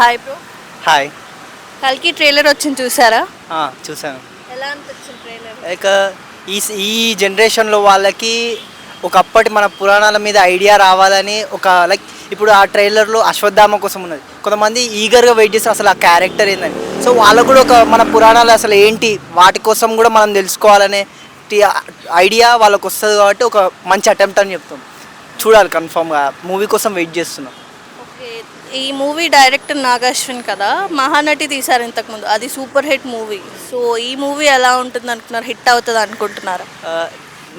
Hi bro. Hi. కల్కి trailer వచ్చింది చూసారా? చూసాను. ఎలా అనిపించింది ట్రైలర్? లైక్ ఈ ఈ జనరేషన్లో వాళ్ళకి ఒకప్పటి మన పురాణాల మీద ఐడియా రావాలని ఒక లైక్ ఇప్పుడు ఆ ట్రైలర్లో అశ్వత్థామ కోసం ఉన్నది. కొంతమంది ఈగర్గా వెయిట్ చేస్తారు అసలు ఆ క్యారెక్టర్ ఏందని. సో వాళ్ళకు కూడా ఒక మన పురాణాలు అసలు ఏంటి వాటి కోసం కూడా మనం తెలుసుకోవాలనే ఐడియా వాళ్ళకు వస్తుంది కాబట్టి ఒక మంచి అటెంప్ట్ అని చెప్తాం. చూడాలి కన్ఫామ్గా మూవీ కోసం వెయిట్ చేస్తున్నాం. ఓకే. ఈ మూవీ డైరెక్టర్ నాగాశ్విన్ కదా, మహానటి తీశారు ఇంతకుముందు, అది సూపర్ హిట్ మూవీ. సో ఈ మూవీ ఎలా ఉంటుంది అనుకున్నారు? హిట్ అవుతుంది అనుకుంటున్నారా?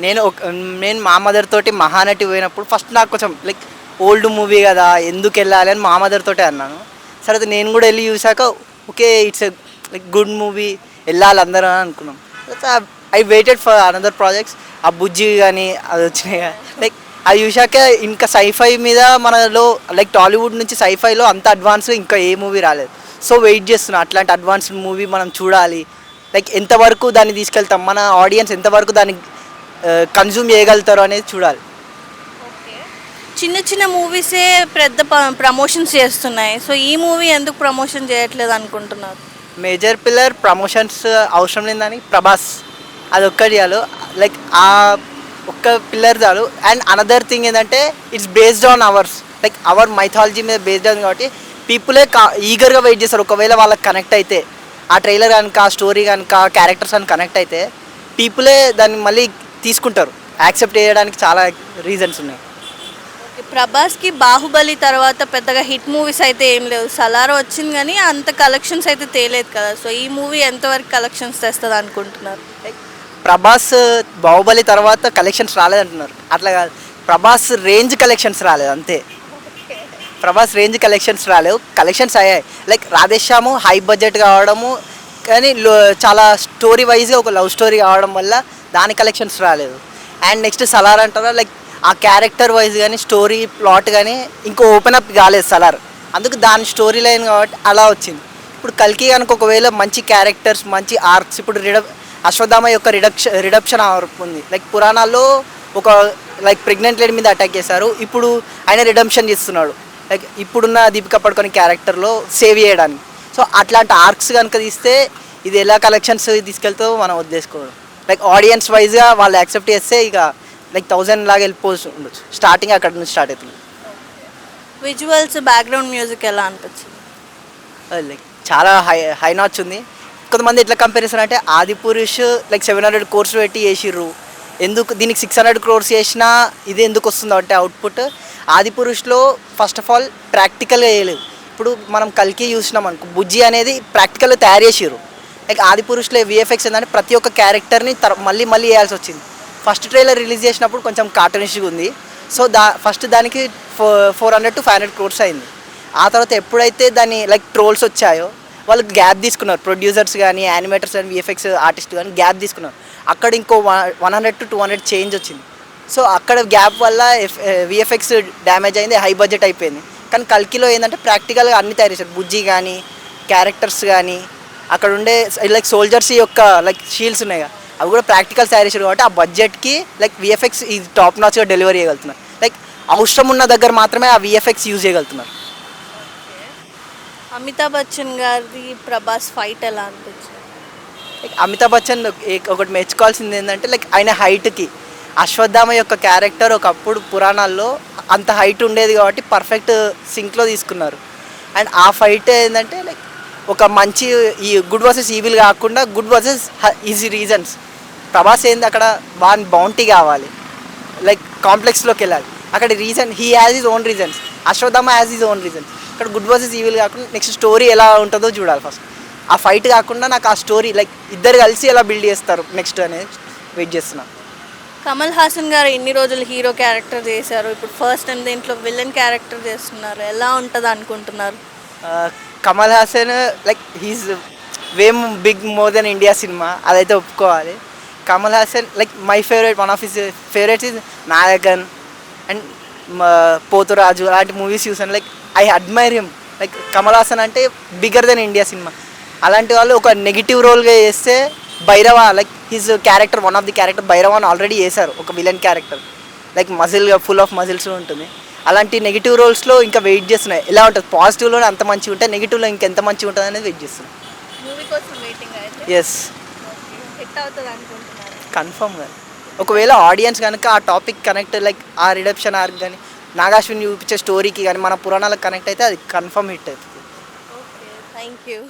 నేను మా మదర్ తోటి మహానటి పోయినప్పుడు ఫస్ట్ నాకు కొంచెం లైక్ ఓల్డ్ మూవీ కదా ఎందుకు వెళ్ళాలి అని మా మదర్ తోటే అన్నాను. సరే నేను కూడా వెళ్ళి చూసాక okay it's like good movie వెళ్ళాలి అందరూ అని అనుకున్నాం. I waited for another projects. ఆ బుజ్జి కానీ అది వచ్చినాయి లైక్ అది చూసాక ఇంకా సైఫై మీద మనలో లైక్ టాలీవుడ్ నుంచి సైఫైలో అంత అడ్వాన్స్ ఇంకా ఏ మూవీ రాలేదు. సో వెయిట్ చేస్తున్నా అట్లాంటి అడ్వాన్స్డ్ మూవీ మనం చూడాలి. లైక్ ఎంతవరకు దాన్ని తీసుకెళ్తాం, మన ఆడియన్స్ ఎంతవరకు దాన్ని కన్జ్యూమ్ చేయగలుగుతారు అనేది చూడాలి. ఓకే. చిన్న చిన్న మూవీసే పెద్ద ప్రమోషన్స్ చేస్తున్నాయి. సో ఈ మూవీ ఎందుకు ప్రమోషన్ చేయట్లేదు అనుకుంటున్నారు? మేజర్ పిల్లర్ ప్రమోషన్స్ అవసరం లేదని ప్రభాస్ అది ఒక్కటి చాలు. లైక్ ఆ ఒక్క పిల్లర్ చాలు. అండ్ అనదర్ థింగ్ ఏంటంటే it's based on hours like our mythology మీద బేస్డ్ ఆన్ కాబట్టి పీపులే ఈగర్గా వెయిట్ చేస్తారు. ఒకవేళ వాళ్ళకి కనెక్ట్ అయితే ఆ ట్రైలర్ కనుక ఆ స్టోరీ కనుక క్యారెక్టర్స్ అని కనెక్ట్ అయితే పీపులే దాన్ని మళ్ళీ తీసుకుంటారు. యాక్సెప్ట్ చేయడానికి చాలా రీజన్స్ ఉన్నాయి. ఓకే. ప్రభాస్కి బాహుబలి తర్వాత పెద్దగా హిట్ మూవీస్ అయితే ఏం లేవు. సలార్ వచ్చింది కానీ అంత కలెక్షన్స్ అయితే తేలేదు కదా. సో ఈ మూవీ ఎంతవరకు కలెక్షన్స్ తెస్తుంది అనుకుంటున్నారు? లైక్ ప్రభాస్ బాహుబలి తర్వాత కలెక్షన్స్ రాలేదంటున్నారు. అట్లా కాదు, ప్రభాస్ రేంజ్ కలెక్షన్స్ రాలేదు అంతే. ప్రభాస్ రేంజ్ కలెక్షన్స్ రాలేవు, కలెక్షన్స్ అయ్యాయి. లైక్ రాధేశ్యాము హై బడ్జెట్ కావడము కానీ చాలా స్టోరీ వైజ్గా ఒక లవ్ స్టోరీ కావడం వల్ల దాని కలెక్షన్స్ రాలేదు. అండ్ నెక్స్ట్ సలార్ అంటారా లైక్ ఆ క్యారెక్టర్ వైజ్ కానీ స్టోరీ ప్లాట్ కానీ ఇంకో ఓపెన్ అప్ కాలేదు సలార్, అందుకు దాని స్టోరీ లైన్ కాబట్టి అలా వచ్చింది. ఇప్పుడు కల్కి కనుక ఒకవేళ మంచి క్యారెక్టర్స్ మంచి ఆర్క్స్, ఇప్పుడు అశ్వత్థామ యొక్క రిడప్షన్ ఆర్క్ ఉంది. లైక్ పురాణాల్లో ఒక లైక్ ప్రెగ్నెంట్ లేడీ మీద అటాక్ చేశారు, ఇప్పుడు ఆయన రిడమ్షన్ చేస్తున్నాడు లైక్ ఇప్పుడున్న దీపికా పడుకొని క్యారెక్టర్లో సేవ్ చేయడానికి. సో అట్లాంటి ఆర్క్స్ కనుక తీస్తే ఇది ఎలా కలెక్షన్స్ తీసుకెళ్తావో మనం వదిలేసుకోవడం. లైక్ ఆడియన్స్ వైజ్గా వాళ్ళు యాక్సెప్ట్ చేస్తే ఇక లైక్ 1000 లాగా వెళ్ళిపోవచ్చు ఉండొచ్చు. స్టార్టింగ్ అక్కడ నుంచి స్టార్ట్ అవుతుంది. విజువల్స్ బ్యాక్గ్రౌండ్ మ్యూజిక్ ఎలా అనిపించింది? లైక్ చాలా హై నాచ్ ఉంది. కొంతమంది ఎట్లా కంపారిజన్ అంటే ఆదిపురుష్ లైక్ 700 crores పెట్టి చేసిర్రు, ఎందుకు దీనికి 600 crores చేసినా ఇది ఎందుకు వస్తుందో అంటే అవుట్పుట్. ఆదిపురుష్లో ఫస్ట్ ఆఫ్ ఆల్ ప్రాక్టికల్గా చేయలేదు. ఇప్పుడు మనం కల్కి చూసినాం అనుకో, బుజ్జి అనేది ప్రాక్టికల్గా తయారు చేసిర్రు. లైక్ ఆదిపురుష్లో విఎఫ్ఎక్స్ ఏంటంటే ప్రతి ఒక్క క్యారెక్టర్ని మళ్ళీ వేయాల్సి వచ్చింది. ఫస్ట్ ట్రైలర్ రిలీజ్ చేసినప్పుడు కొంచెం కార్టూనిష్గా ఉంది. సో ఫస్ట్ దానికి 400 to 500 crores అయింది. ఆ తర్వాత ఎప్పుడైతే దాన్ని లైక్ ట్రోల్స్ వచ్చాయో వాళ్ళు గ్యాప్ తీసుకున్నారు. ప్రొడ్యూసర్స్ కానీ యానిమేటర్స్ కానీ విఎఫ్ఎక్స్ ఆర్టిస్ట్ కానీ గ్యాప్ తీసుకున్నారు. అక్కడ ఇంకో 100 to 200 చేంజ్ వచ్చింది. సో అక్కడ గ్యాప్ వల్ల విఎఫ్ఎక్స్ డ్యామేజ్ అయింది, హై బడ్జెట్ అయిపోయింది. కానీ కల్కిలో ఏంటంటే ప్రాక్టికల్గా అన్ని తయారు చేశారు. బుజ్జి కానీ క్యారెక్టర్స్ కానీ అక్కడ ఉండే లైక్ సోల్జర్స్ యొక్క లైక్ షీల్డ్స్ ఉన్నాయి కదా, అవి కూడా ప్రాక్టికల్ తయారు చేశారు కాబట్టి ఆ బడ్జెట్కి లైక్ విఎఫ్ఎక్స్ ఈ టాప్ నాచ్గా డెలివరీ చేయగలుగుతున్నారు. లైక్ అవసరం ఉన్న దగ్గర మాత్రమే ఆ విఎఫ్ఎక్స్ యూజ్ చేయగలుగుతున్నారు. అమితాబ్ బచ్చన్ గారిది ప్రభాస్ ఫైట్ ఎలా అనిపించింది? లైక్ అమితాబ్ బచ్చన్ ఒకటి మెచ్చుకోవాల్సింది ఏంటంటే లైక్ ఆయన హైట్కి అశ్వత్థామ యొక్క క్యారెక్టర్ ఒకప్పుడు పురాణాల్లో అంత హైట్ ఉండేది కాబట్టి పర్ఫెక్ట్ సింక్లో తీసుకున్నారు. అండ్ ఆ ఫైట్ ఏంటంటే లైక్ ఒక మంచి ఈ గుడ్ వర్సెస్ ఈవిల్ కాకుండా good versus easy reasons. Prabhas ఏంది అక్కడ బౌంటీ కావాలి, లైక్ కాంప్లెక్స్లోకి వెళ్ళాలి. అక్కడ reason he has his own reasons, Ashwatthama has his own reasons. ఇక్కడ గుడ్ వర్సెస్ ఈవిల్ కాకుండా నెక్స్ట్ స్టోరీ ఎలా ఉంటుందో చూడాలి. ఫస్ట్ ఆ ఫైట్ కాకుండా నాకు ఆ స్టోరీ లైక్ ఇద్దరు కలిసి ఎలా బిల్డ్ చేస్తారు నెక్స్ట్ అనేది వెయిట్ చేస్తున్నా. కమల్ హాసన్ గారు ఇన్ని రోజులు హీరో క్యారెక్టర్ చేశారు, ఇప్పుడు ఫస్ట్ టైం దీంట్లో విలన్ క్యారెక్టర్ చేస్తున్నారు, ఎలా ఉంటుంది అనుకుంటున్నారు? Kamal Haasan like he's way big more than India cinema, అదైతే ఒప్పుకోవాలి. Kamal Haasan like my favourite, one of his favourites is Nayakan and Poturaju అలాంటి మూవీస్ చూసాను. Like I admire him. Like Kamal Haasan అంటే బిగ్గర్ దెన్ ఇండియా సినిమా. అలాంటి వాళ్ళు ఒక నెగిటివ్ రోల్గా చేస్తే Bhairava like his character, one of the character భైరవాన్ ఆల్రెడీ చేశారు ఒక villain character. Like muscle full of muscles ఉంటుంది. అలాంటి నెగిటివ్ రోల్స్లో ఇంకా వెయిట్ చేస్తున్నాయి. ఎలా ఉంటుంది, పాజిటివ్లోనే అంత మంచిగా ఉంటే నెగిటివ్లో ఇంకెంత మంచిగా ఉంటుంది అనేది వెయిట్ చేస్తున్నాయి. మూవీ కోసం వెయిటింగ్ అయితే ఎస్, హిట్ అవుతుంది అనుకుంటున్నారు. కన్ఫర్మ్గా. ఒకవేళ ఆడియన్స్ కనుక ఆ టాపిక్ కనెక్ట్, లైక్ ఆ రిడెప్షన్ ఆర్క్ కానీ నాగాశ్విని చూపించే స్టోరీకి కానీ మన పురాణాలకు కనెక్ట్ అయితే అది కన్ఫర్మ్ హిట్ అవుతుంది. Okay, thank you.